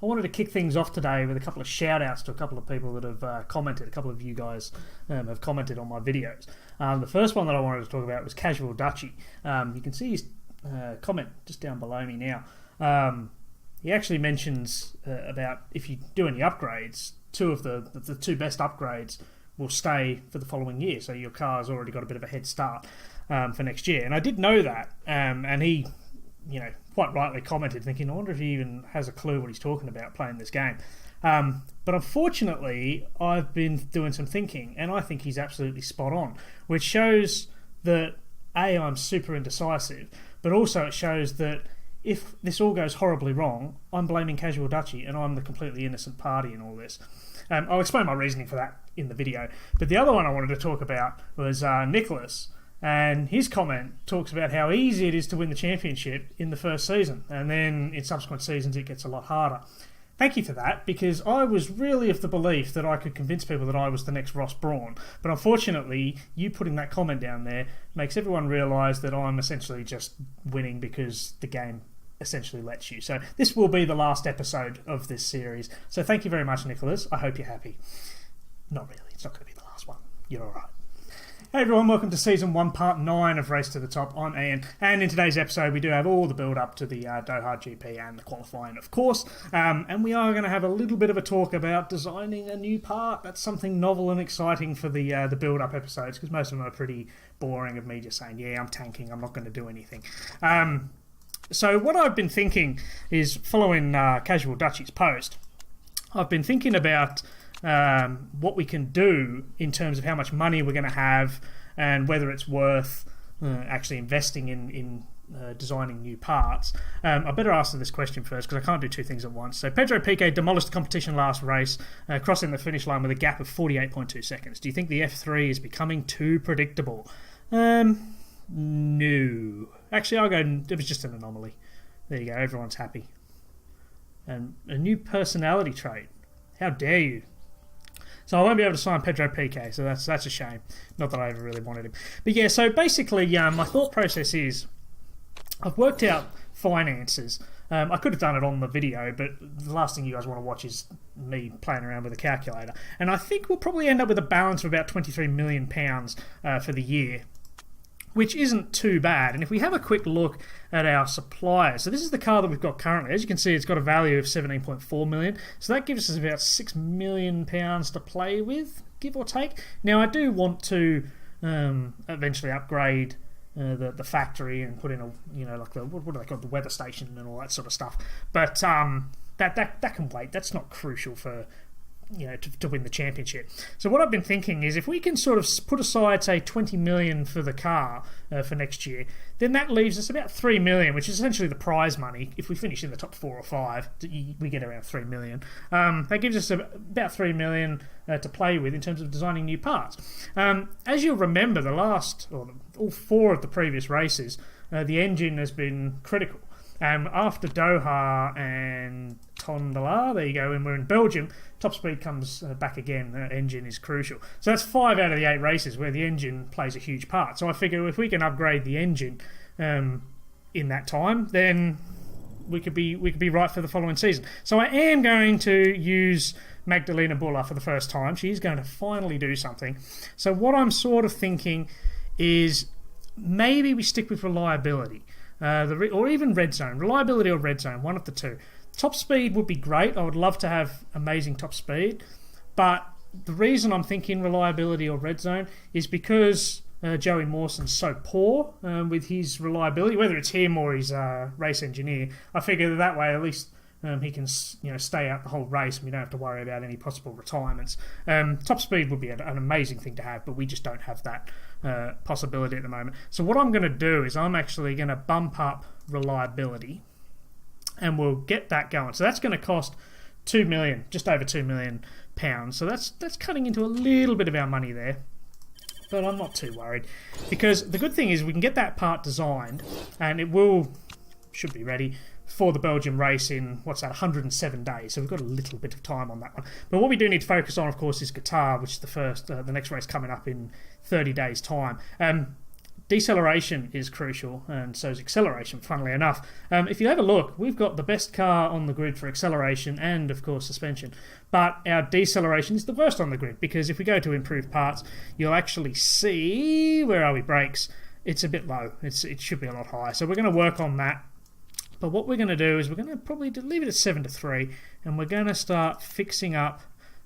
I wanted to kick things off today with a couple of shout-outs to a couple of people that have commented. A couple of you guys have commented on my videos. The first one that I wanted to talk about was Casual Dutchie. You can see his comment just down below me now. He actually mentions about if you do any upgrades, two of the two best upgrades will stay for the following year. So your car's already got a bit of a head start for next year. And I did know that, and he, quite rightly commented, thinking, I wonder if he even has a clue what he's talking about playing this game. But unfortunately, I've been doing some thinking, and I think he's absolutely spot on, which shows that, A, I'm super indecisive, but also it shows that if this all goes horribly wrong, I'm blaming Casual Dutchie, and I'm the completely innocent party in all this. I'll explain my reasoning for that in the video. But the other one I wanted to talk about was Nicholas, and his comment talks about how easy it is to win the championship in the first season, and then in subsequent seasons it gets a lot harder. Thank you for that, because I was really of the belief that I could convince people that I was the next Ross Brawn. But unfortunately, you putting that comment down there makes everyone realise that I'm essentially just winning because the game essentially lets you. So this will be the last episode of this series. So thank you very much, Nicholas. I hope you're happy. Not really. It's not going to be the last one. You're all right. Hey everyone, welcome to Season 1, Part 9 of Race to the Top. I'm Ian, and in today's episode we do have all the build-up to the DOHA GP and the qualifying, of course, and we are going to have a little bit of a talk about designing a new part. That's something novel and exciting for the build-up episodes, because most of them are pretty boring of me just saying, yeah, I'm tanking, I'm not going to do anything. So what I've been thinking is, following Casual Dutchie's post, I've been thinking about what we can do in terms of how much money we're going to have and whether it's worth actually investing in designing new parts. I better answer this question first because I can't do two things at once. So Pedro Piquet demolished the competition last race, crossing the finish line with a gap of 48.2 seconds. Do you think the F3 is becoming too predictable? No. Actually, I'll go, it was just an anomaly. There you go, everyone's happy. And a new personality trait. How dare you? So I won't be able to sign Pedro Piquet, so that's a shame. Not that I ever really wanted him. But yeah, so basically my thought process is, I've worked out finances. I could have done it on the video, but the last thing you guys want to watch is me playing around with a calculator. And I think we'll probably end up with a balance of about £23 million for the year, which isn't too bad. And if we have a quick look at our suppliers, so this is the car that we've got currently. As you can see, it's got a value of £17.4 million. So that gives us about £6 million to play with, give or take. Now, I do want to eventually upgrade the factory and put in a, like the, what do they call it, the weather station and all that sort of stuff. But that can wait. That's not crucial for, to win the championship. So what I've been thinking is, if we can sort of put aside, say, 20 million for the car for next year, then that leaves us about 3 million, which is essentially the prize money. If we finish in the top 4 or 5, we get around 3 million. That gives us about 3 million to play with in terms of designing new parts. As you'll remember, all 4 of the previous races, the engine has been critical. After Doha and Tondela, there you go, when we're in Belgium, top speed comes back again. Engine is crucial. So that's 5 out of the 8 races where the engine plays a huge part. So I figure if we can upgrade the engine in that time, then we could be right for the following season. So I am going to use Magdalena Buller for the first time. She's going to finally do something. So what I'm sort of thinking is, maybe we stick with reliability. Or even red zone. Reliability or red zone, one of the two. Top speed would be great. I would love to have amazing top speed. But the reason I'm thinking reliability or red zone is because Joey Mawson's so poor with his reliability, whether it's him or his race engineer. I figure that way at least he can stay out the whole race and we don't have to worry about any possible retirements. Top speed would be an amazing thing to have, but we just don't have that possibility at the moment. So what I'm going to do is I'm actually going to bump up reliability and we'll get that going. So that's going to cost 2 million, just over £2 million. So that's cutting into a little bit of our money there. But I'm not too worried, because the good thing is we can get that part designed and it should be ready for the Belgium race in, 107 days. So we've got a little bit of time on that one. But what we do need to focus on, of course, is Qatar, which is the next race coming up in 30 days' time. deceleration is crucial, and so is acceleration, funnily enough. If you have a look, we've got the best car on the grid for acceleration and, of course, suspension. But our deceleration is the worst on the grid, because if we go to improved parts, you'll actually see... Where are we? Brakes. It's a bit low. It should be a lot higher. So we're going to work on that. But what we're going to do is we're going to probably leave it at 7-3, and we're going to start fixing up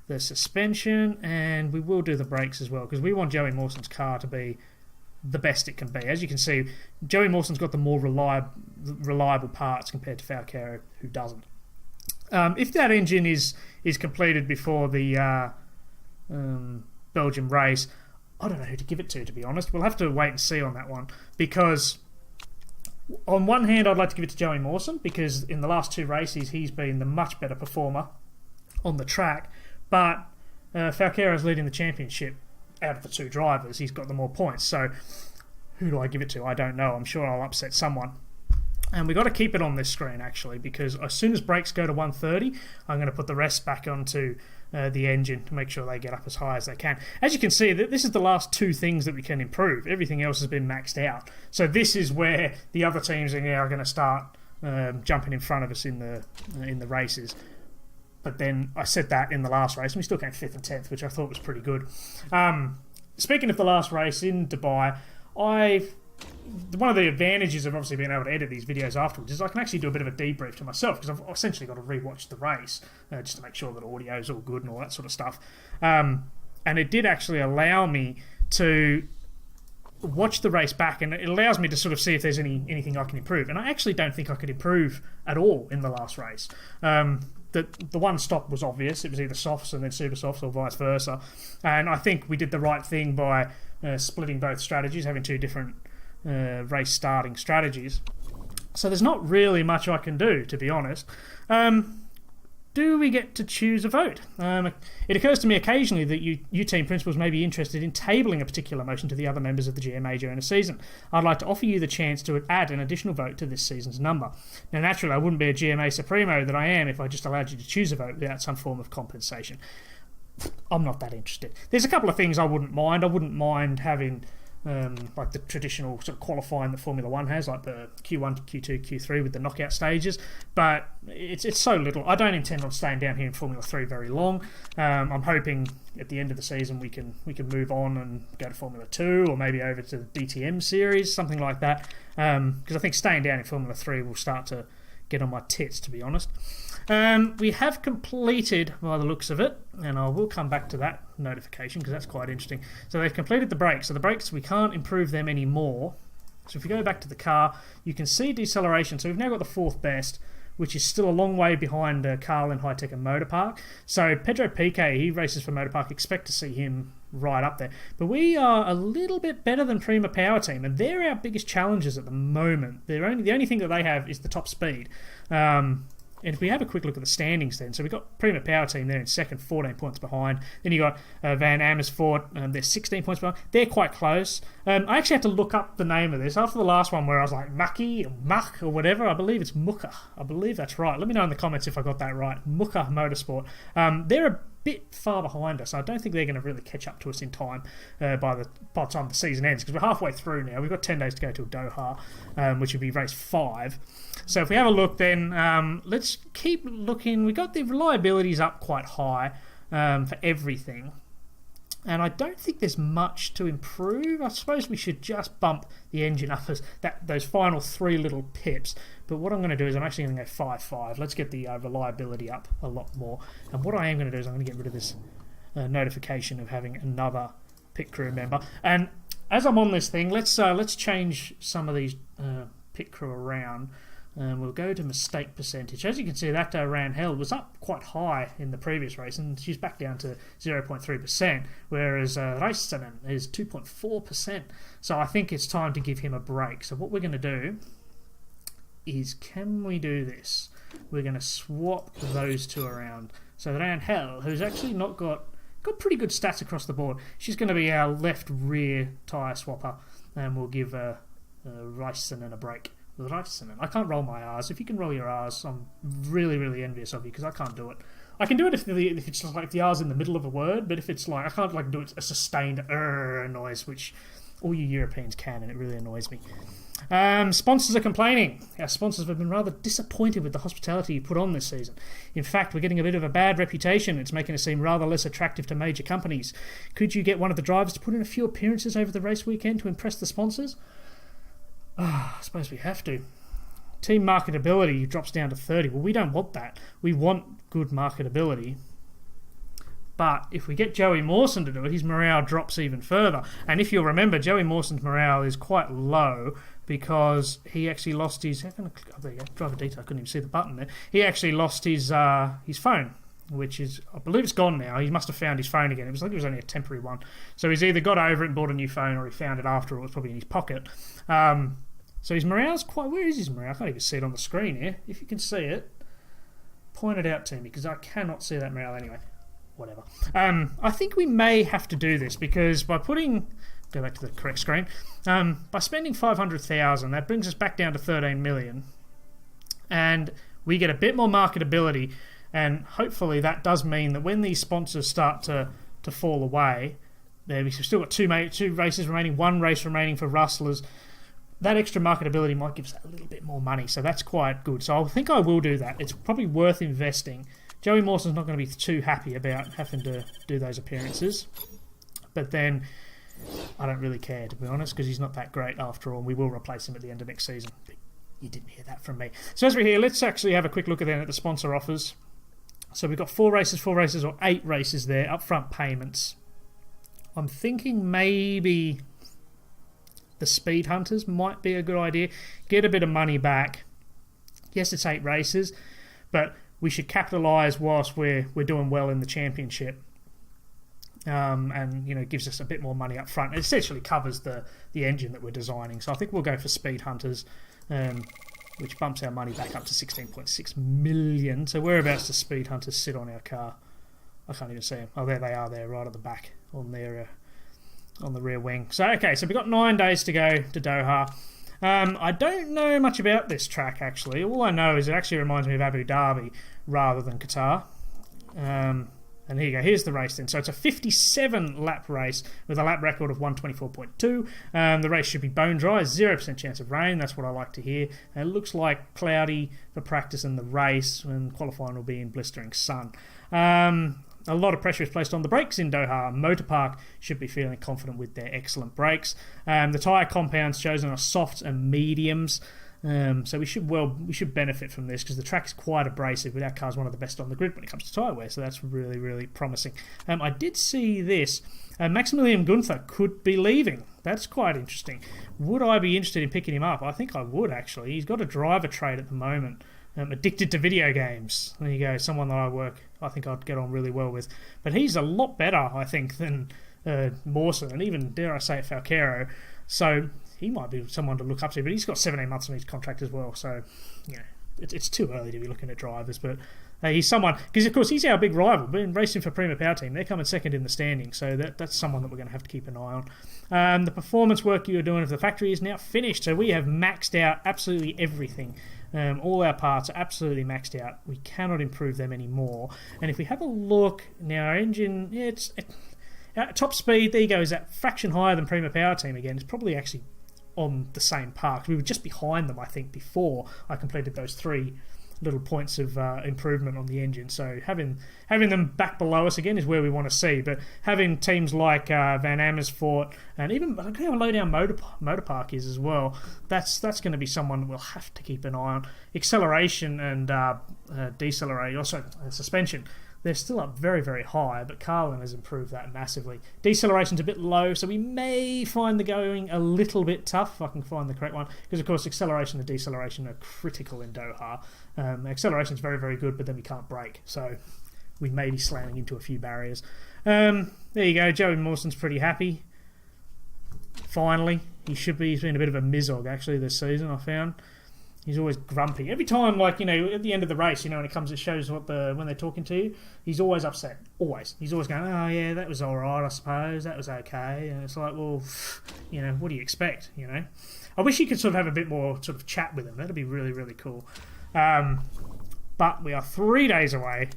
the suspension, and we will do the brakes as well, because we want Joey Mawson's car to be the best it can be. As you can see, Joey Mawson's got the more reliable parts compared to Falcao, who doesn't. If that engine is completed before the Belgium race, I don't know who to give it to be honest. We'll have to wait and see on that one, because on one hand I'd like to give it to Joey Mawson, because in the last 2 races he's been the much better performer on the track, but Falcao is leading the championship out of the 2 drivers. He's got the more points, so who do I give it to? I don't know. I'm sure I'll upset someone. And we've got to keep it on this screen, actually, because as soon as brakes go to 130, I'm going to put the rest back onto the engine to make sure they get up as high as they can. As you can see, this is the last 2 things that we can improve. Everything else has been maxed out. So this is where the other teams are going to start jumping in front of us in the races. But then I said that in the last race, and we still came 5th and 10th, which I thought was pretty good. Speaking of the last race in Dubai, one of the advantages of obviously being able to edit these videos afterwards is I can actually do a bit of a debrief to myself, because I've essentially got to rewatch the race just to make sure that audio is all good and all that sort of stuff. And it did actually allow me to watch the race back, and it allows me to sort of see if there's anything I can improve. And I actually don't think I could improve at all in the last race. The one stop was obvious. It was either softs and then super softs, or vice versa. And I think we did the right thing by splitting both strategies, having 2 different race starting strategies. So there's not really much I can do, to be honest. Do we get to choose a vote? It occurs to me occasionally that you team principals may be interested in tabling a particular motion to the other members of the GMA during a season. I'd like to offer you the chance to add an additional vote to this season's number. Now, naturally, I wouldn't be a GMA Supremo that I am if I just allowed you to choose a vote without some form of compensation. I'm not that interested. There's a couple of things I wouldn't mind. I wouldn't mind having like the traditional sort of qualifying that Formula 1 has, like the Q1, Q2, Q3 with the knockout stages, but it's so little. I don't intend on staying down here in Formula 3 very long. I'm hoping at the end of the season we can move on and go to Formula 2, or maybe over to the DTM series, something like that, because I think staying down in Formula 3 will start to get on my tits, to be honest. We have completed, by the looks of it, and I will come back to that notification because that's quite interesting. So they've completed the brakes. So the brakes, we can't improve them anymore. So if we go back to the car, you can see deceleration. So we've now got the 4th best, which is still a long way behind Carl in High Tech and Motor Park. So Pedro Piquet, he races for Motor Park. Expect to see him right up there. But we are a little bit better than Prima Power Team, and they're our biggest challenges at the moment. The only thing that they have is the top speed. And if we have a quick look at the standings then, so we've got Prima Power Team there in second, 14 points behind. Then you got Van Amersfoort, they're 16 points behind. They're quite close. I actually had to look up the name of this. After the last one where I was like Mucky or Muck or whatever, I believe it's Mucka. I believe that's right. Let me know in the comments if I got that right. Mucka Motorsport. They're a bit far behind us. I don't think they're going to really catch up to us in time by the time the season ends, because we're halfway through now. We've got 10 days to go to DOHA, which would be race 5. So if we have a look then, let's keep looking. We got the reliabilities up quite high for everything. And I don't think there's much to improve. I suppose we should just bump the engine up as those final 3 little pips. But what I'm going to do is I'm actually going to go 5.5. Let's get the reliability up a lot more. And what I am going to do is I'm going to get rid of this notification of having another pit crew member. And as I'm on this thing, let's change some of these pit crew around. We'll go to mistake percentage. As you can see, that Rangel was up quite high in the previous race, and she's back down to 0.3%, whereas Räikkönen is 2.4%. So I think it's time to give him a break. So what we're going to do is, can we do this? We're going to swap those 2 around. So Rangel, who's actually not got pretty good stats across the board, she's going to be our left rear tyre swapper, and we'll give Räikkönen a break. I can't roll my R's. If you can roll your R's, I'm really, really envious of you, because I can't do it. I can do it if it's just like the R's in the middle of a word, but if it's like, I can't like do a sustained noise, which all you Europeans can, and it really annoys me. Sponsors are complaining. Our sponsors have been rather disappointed with the hospitality you put on this season. In fact, we're getting a bit of a bad reputation. It's making us seem rather less attractive to major companies. Could you get one of the drivers to put in a few appearances over the race weekend to impress the sponsors? I suppose we have to. Team marketability drops down to 30. Well, we don't want that. We want good marketability. But if we get Joey Mawson to do it, his morale drops even further. And if you'll remember, Joey Mawson's morale is quite low because he actually lost his... there you go, driver detail, I couldn't even see the button there. He actually lost his phone, which is, I believe it's gone now. He must have found his phone again. It was only a temporary one. So he's either got over it and bought a new phone, or he found it after all. It was probably in his pocket. So his morale's quite... Where is his morale? I can't even see it on the screen here. If you can see it, point it out to me, because I cannot see that morale anyway. Whatever. I think we may have to do this, because by putting... Go back to the correct screen. By spending $500,000, that brings us back down to 13 million. And we get a bit more marketability, and hopefully that does mean that when these sponsors start to fall away, we've still got two races remaining, one race remaining for rustlers. That extra marketability might give us a little bit more money, so that's quite good. So I think I will do that. It's probably worth investing. Joey Mawson's not going to be too happy about having to do those appearances. But then I don't really care, to be honest, because he's not that great after all. We will replace him at the end of next season. But you didn't hear that from me. So as we're here, let's actually have a quick look at the sponsor offers. So we've got 4 races or 8 races there, upfront payments. I'm thinking maybe the Speed Hunters might be a good idea. Get a bit of money back. Yes, it's 8 races, but we should capitalise whilst we're doing well in the championship, and gives us a bit more money up front. It essentially covers the engine that we're designing. So I think we'll go for Speed Hunters, which bumps our money back up to 16.6 million. So whereabouts does Speed Hunters sit on our car? I can't even see them. Oh, there they are. There, right at the back on their on the rear wing. So okay, so we've got 9 days to go to Doha. I don't know much about this track, actually. All I know is it actually reminds me of Abu Dhabi rather than Qatar. And here you go. Here's the race then. So it's a 57-lap race with a lap record of 124.2. The race should be bone dry. 0% chance of rain. That's what I like to hear. And it looks like cloudy for practice and the race, and qualifying will be in blistering sun. A lot of pressure is placed on the brakes in Doha. Motorpark should be feeling confident with their excellent brakes. The tyre compounds chosen are softs and mediums. So we should benefit from this, because the track is quite abrasive, but our car's one of the best on the grid when it comes to tyre wear, so that's really, really promising. I did see this. Maximilian Gunther could be leaving. That's quite interesting. Would I be interested in picking him up? I think I would, actually. He's got a driver trade at the moment. Addicted to video games. There you go. Someone that I think I'd get on really well with. But he's a lot better, I think, than Mawson, and even, dare I say it, Falcaro. So he might be someone to look up to, but he's got 17 months on his contract as well. So, it's too early to be looking at drivers. But he's someone, because of course he's our big rival. Been racing for Prima Power Team. They're coming second in the standing, so that's someone that we're going to have to keep an eye on. The performance work you're doing for the factory is now finished, so we have maxed out absolutely everything. All our parts are absolutely maxed out. We cannot improve them anymore. And if we have a look now, our engine, top speed, there you go, is that fraction higher than Prima Power Team again. It's probably actually on the same par. We were just behind them, I think, before I completed those 3 little points of improvement on the engine. So having them back below us again is where we want to see. But having teams like Van Amersfoort, and even look how low down Motorpark is as well, that's going to be someone we'll have to keep an eye on. Acceleration and suspension, they're still up very, very high, but Carlin has improved that massively. Deceleration's a bit low, so we may find the going a little bit tough, if I can find the correct one, because of course acceleration and deceleration are critical in Doha. Acceleration's very, very good, but then we can't brake, so we may be slamming into a few barriers. There you go, Joey Mawson's pretty happy. Finally, he's been a bit of a mizog actually this season, I found. He's always grumpy. Every time, at the end of the race, when it comes, it shows when they're talking to you, he's always upset. Always. He's always going, oh, yeah, that was all right, I suppose. That was okay. And it's like, well, what do you expect, I wish you could sort of have a bit more sort of chat with him. That'd be really, really cool. But we are 3 days away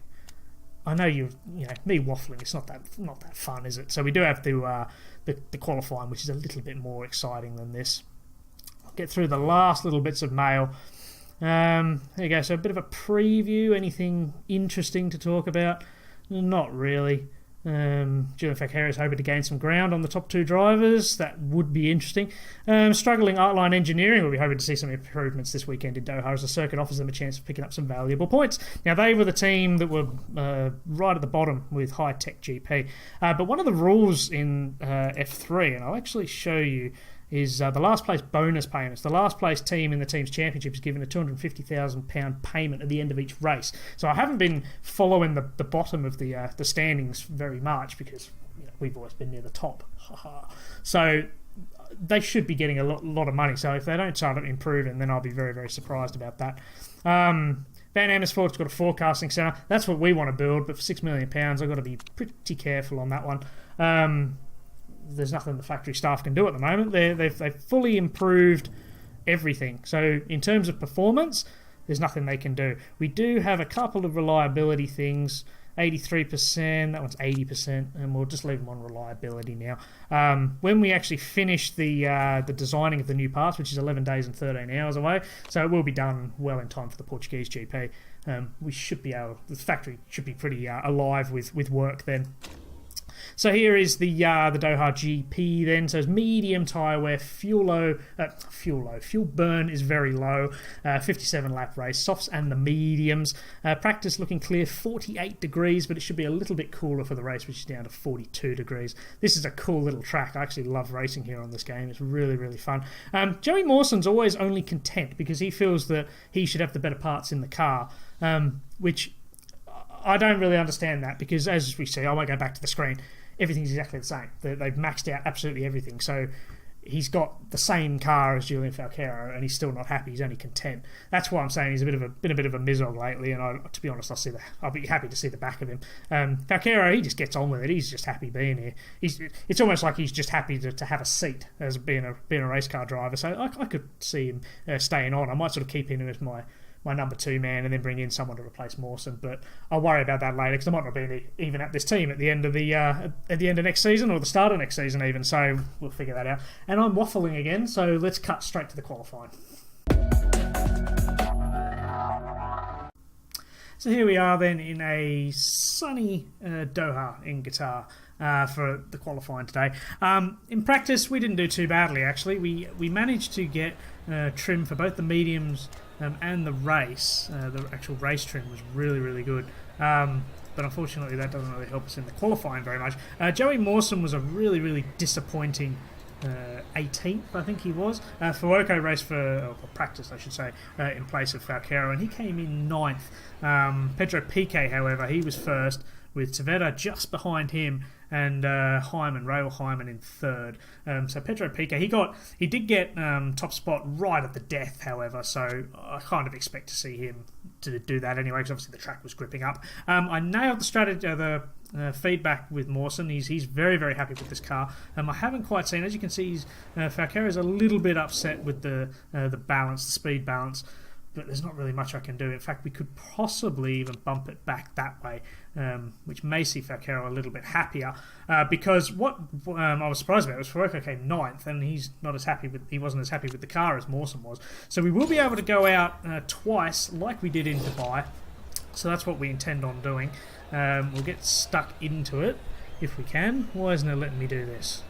I know you know me waffling. It's not that fun, is it? So we do have the qualifying, which is a little bit more exciting than this. I'll get through the last little bits of mail. There you go. So a bit of a preview. Anything interesting to talk about? Not really. Julian Falcaro is hoping to gain some ground on the top 2 drivers. That would be interesting. Struggling Artline Engineering will be hoping to see some improvements this weekend in Doha as the circuit offers them a chance of picking up some valuable points. Now, they were the team that were right at the bottom with High Tech GP. But one of the rules in F3, and I'll actually show you, is the last place bonus payments. The last place team in the team's championship is given a £250,000 payment at the end of each race. So I haven't been following the bottom of the standings very much because we've always been near the top. So they should be getting a lot of money. So if they don't start improving, then I'll be very, very surprised about that. Van Amersfoort's got a forecasting centre. That's what we want to build, but for £6 million, I've got to be pretty careful on that one. There's nothing the factory staff can do at the moment. They've fully improved everything. So in terms of performance, there's nothing they can do. We do have a couple of reliability things. 83%, that one's 80%, and we'll just leave them on reliability now. When we actually finish the designing of the new parts, which is 11 days and 13 hours away, so it will be done well in time for the Portuguese GP. We should be able. The factory should be pretty alive with work then. So here is the Doha GP then. So it's medium tyre wear, fuel burn is very low, 57 lap race, softs and the mediums. Practice looking clear, 48 degrees, but it should be a little bit cooler for the race, which is down to 42 degrees. This is a cool little track. I actually love racing here on this game. It's really, really fun. Joey Mawson's always only content because he feels that he should have the better parts in the car, which I don't really understand that because, as we see, I won't go back to the screen, everything's exactly the same. They've maxed out absolutely everything. So he's got the same car as Julian Falcaro and he's still not happy. He's only content. That's why I'm saying he's been a bit of a mizzog lately, and to be honest, I'll be happy to see the back of him. Falcaro, he just gets on with it. He's just happy being here. It's almost like he's just happy to have a seat as being a race car driver. So I could see him staying on. I might sort of keep him as my number 2 man and then bring in someone to replace Mawson, but I'll worry about that later because I might not be even at this team at the end of next season or the start of next season even, so we'll figure that out. And I'm waffling again, so let's cut straight to the qualifying. So here we are then in a sunny Doha in Qatar for the qualifying today. In practice, we didn't do too badly actually. We managed to get trim for both the mediums and the race. The actual race trim was really, really good. But unfortunately, that doesn't really help us in the qualifying very much. Joey Mawson was a really, really disappointing 18th, I think he was. Fuoco raced for practice, I should say, in place of Falcaro, and he came in 9th. Pedro Piquet, however, he was first, with Tavera just behind him, and Raul Hyman in 3rd. So Pedro Piquet, he did get top spot right at the death, however, so I kind of expect to see him to do that anyway, because obviously the track was gripping up. I nailed the strategy, feedback with Mawson. He's very, very happy with this car. I haven't quite seen, as you can see, Falcaro is a little bit upset with the balance, the speed balance, but there's not really much I can do. In fact, we could possibly even bump it back that way, which may see Falcaro a little bit happier. Because what I was surprised about was Fuoco came 9th, and he wasn't as happy with the car as Mawson was. So we will be able to go out twice, like we did in Dubai. So that's what we intend on doing. We'll get stuck into it if we can. Why isn't it letting me do this?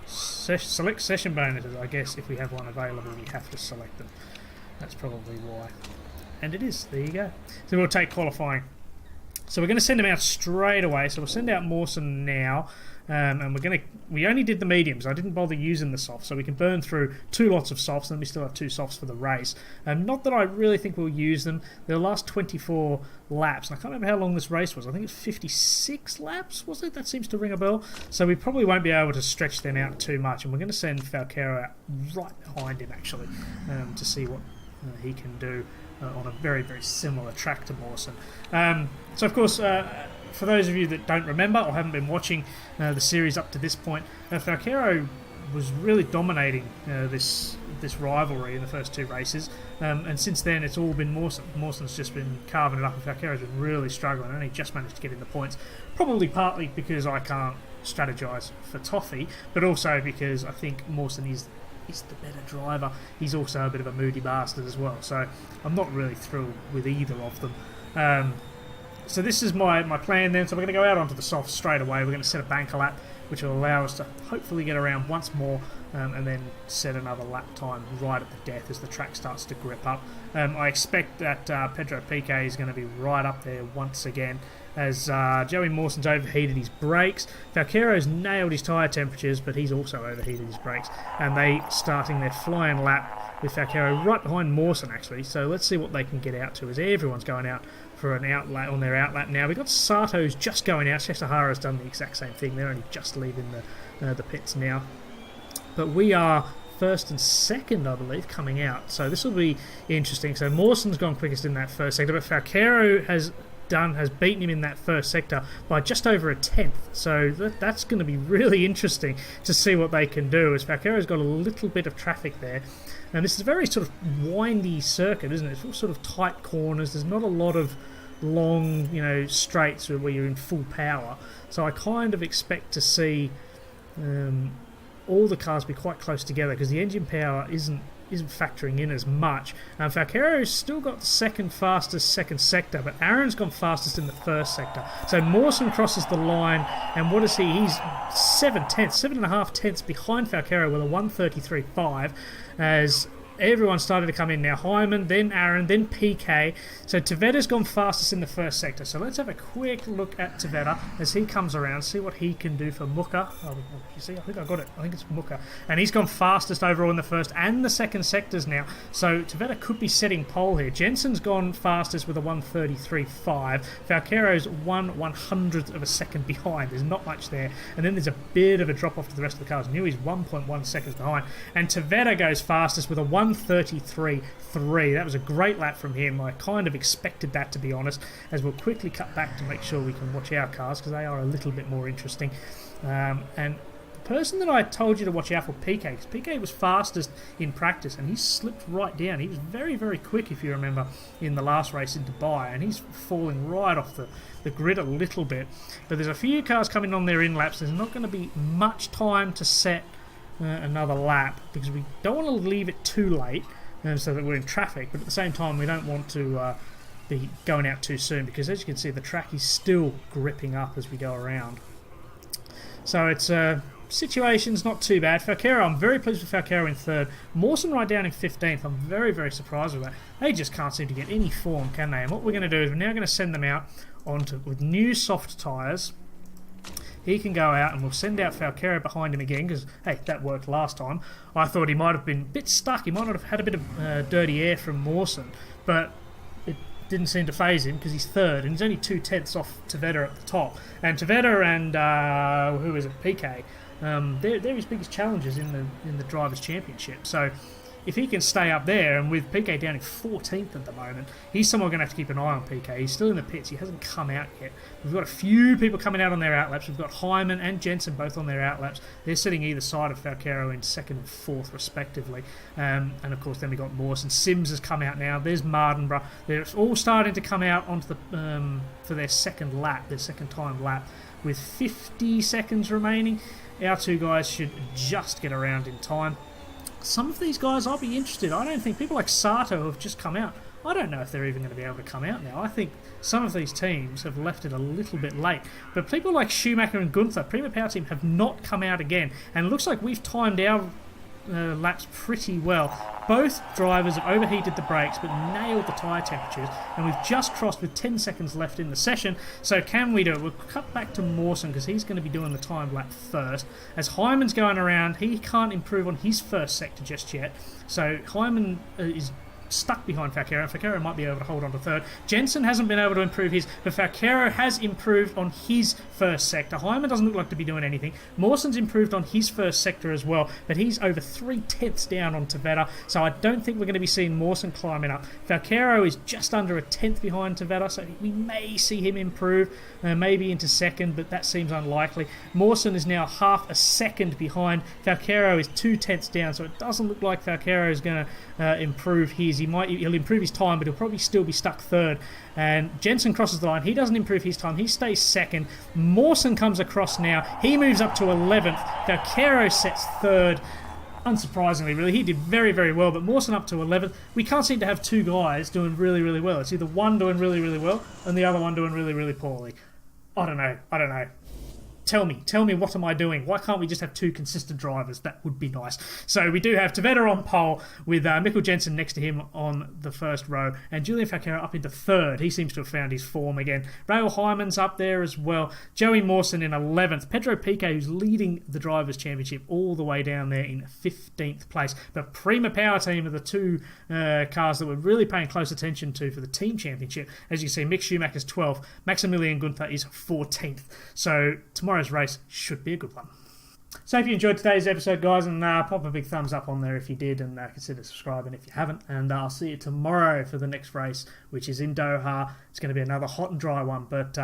Select session bonuses. I guess if we have one available, we have to select them. That's probably why. And it is. There you go. So we'll take qualifying. So we're going to send him out straight away. So we'll send out Mawson now. And we only did the mediums. I didn't bother using the softs. So we can burn through 2 lots of softs, and we still have 2 softs for the race. Not that I really think we'll use them. They'll last 24 laps. And I can't remember how long this race was. I think it's 56 laps, was it? That seems to ring a bell. So we probably won't be able to stretch them out too much. And we're going to send Falcaro out right behind him, actually, to see what he can do on a very, very similar track to Mawson. So, of course, for those of you that don't remember or haven't been watching the series up to this point, Falcaro was really dominating this this rivalry in the first 2 races, and since then it's all been Mawson. Mawson's just been carving it up, and Falcaro's been really struggling, and he just managed to get in the points, probably partly because I can't strategise for Toffee, but also because I think Mawson is the better driver. He's also a bit of a moody bastard as well, so I'm not really thrilled with either of them. So this is my plan then. So we're going to go out onto the softs straight away. We're going to set a banker lap, which will allow us to hopefully get around once more, and then set another lap time right at the death as the track starts to grip up. I expect that Pedro Piquet is going to be right up there once again, as Joey Mawson's overheated his brakes. Falcaro's nailed his tyre temperatures, but he's also overheated his brakes, and they starting their flying lap with Falcaro right behind Mawson actually. So let's see what they can get out to, as everyone's going out for an outlap on their outlap now. We've got Sato's just going out. Shesahara's done the exact same thing. They're only just leaving the pits now. But we are first and second, I believe, coming out. So this will be interesting. So Mawson's gone quickest in that first sector, but Falcaro has beaten him in that first sector by just over a tenth. So that's going to be really interesting to see what they can do, as Falcaro's got a little bit of traffic there. And this is a very sort of windy circuit, isn't it? It's all sort of tight corners. There's not a lot of long, straights where you're in full power. So I kind of expect to see all the cars be quite close together, because the engine power isn't factoring in as much. Falcaro's still got the second fastest second sector, but Aaron's gone fastest in the first sector. So Mawson crosses the line, and what is he? He's 7.5 tenths behind Falcaro with a 1:33.5, as everyone started to come in now. Hyman, then Aaron, then Piquet. So Tvetta's gone fastest in the first sector. So let's have a quick look at Tvetta as he comes around, see what he can do for Muka. Oh, you see, I think I got it. I think it's Muka. And he's gone fastest overall in the first and the second sectors now. So Tvetta could be setting pole here. Jensen's gone fastest with a 1:33.5. Falcaro's 1/100th of a second behind. There's not much there. And then there's a bit of a drop off to the rest of the cars. Newey's 1.1 seconds behind. And Tvetta goes fastest with a 1:33.3. That was a great lap from him. I kind of expected that, to be honest, as we'll quickly cut back to make sure we can watch our cars, because they are a little bit more interesting. And the person that I told you to watch out for, Piquet, because Piquet was fastest in practice and he slipped right down. He was very, very quick, if you remember, in the last race in Dubai, and he's falling right off the grid a little bit. But there's a few cars coming on their in laps. There's not going to be much time to set another lap, because we don't want to leave it too late so that we're in traffic, but at the same time we don't want to be going out too soon, because as you can see the track is still gripping up as we go around. So it's situation's not too bad. Falcaro, I'm very pleased with Falcaro in third. Mawson right down in 15th. I'm very, very surprised with that. They just can't seem to get any form, can they? And what we're going to do is we're now going to send them out with new soft tyres. He can go out, and we'll send out Falcaro behind him again, because, hey, that worked last time. I thought he might have been a bit stuck. He might not have had a bit of dirty air from Mawson, but it didn't seem to faze him, because he's third, and he's only 2 tenths off Tvetta at the top. And Tvetta and, who is it, Piquet, they're his biggest challenges in the Drivers' Championship. So if he can stay up there, and with Piquet down in 14th at the moment, he's someone going to have to keep an eye on Piquet. He's still in the pits. He hasn't come out yet. We've got a few people coming out on their outlaps. We've got Hyman and Jensen both on their outlaps. They're sitting either side of Falcaro in second and fourth, respectively. And of course, then we got Mawson. Sims has come out now. There's Mardenborough. They're all starting to come out onto the for their second lap, their second time lap, with 50 seconds remaining. Our two guys should just get around in time. Some of these guys, I'll be interested. I don't think people like Sato who have just come out, I don't know if they're even going to be able to come out now. I think some of these teams have left it a little bit late. But people like Schumacher and Gunther, Prima Power Team, have not come out again. And it looks like we've timed our laps pretty well. Both drivers have overheated the brakes but nailed the tyre temperatures, and we've just crossed with 10 seconds left in the session. So can we do it? We'll cut back to Mawson, because he's going to be doing the timed lap first. As Hyman's going around, he can't improve on his first sector just yet. So Hyman is stuck behind Falcaro, and Falcaro might be able to hold on to third. Jensen hasn't been able to improve his, but Falcaro has improved on his first sector. Hyman doesn't look like to be doing anything. Mawson's improved on his first sector as well, but he's over 3/10 down on Tveta, so I don't think we're going to be seeing Mawson climbing up. Falcaro is just under 1/10 behind Tveta, so we may see him improve, maybe into second, but that seems unlikely. Mawson is now half a second behind. Falcaro is 2/10 down, so it doesn't look like Falcaro is going to improve his. He'll improve his time, but he'll probably still be stuck third. And Jensen crosses the line. He doesn't improve his time. He stays second. Mawson comes across now. He moves up to 11th. Falcaro sets third. Unsurprisingly, really, he did very, very well, but Mawson up to 11th. We can't seem to have two guys doing really, really well. It's either one doing really, really well and the other one doing really, really poorly. I don't know. Tell me, what am I doing? Why can't we just have two consistent drivers? That would be nice. So we do have Tveta on pole with Mikkel Jensen next to him on the first row, and Julian Falcaro up into third. He seems to have found his form again. Rail Hyman's up there as well. Joey Mawson in 11th. Pedro Piquet, who's leading the Drivers' Championship, all the way down there in 15th place. But Prima Power Team are the two cars that we're really paying close attention to for the Team Championship. As you see, Mick Schumacher's 12th. Maximilian Gunther is 14th. So tomorrow's race should be a good one. So if you enjoyed today's episode, guys, and pop a big thumbs up on there if you did, and consider subscribing if you haven't. And I'll see you tomorrow for the next race, which is in Doha. It's going to be another hot and dry one, but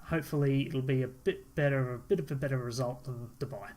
hopefully it'll be a bit of a better result than Dubai.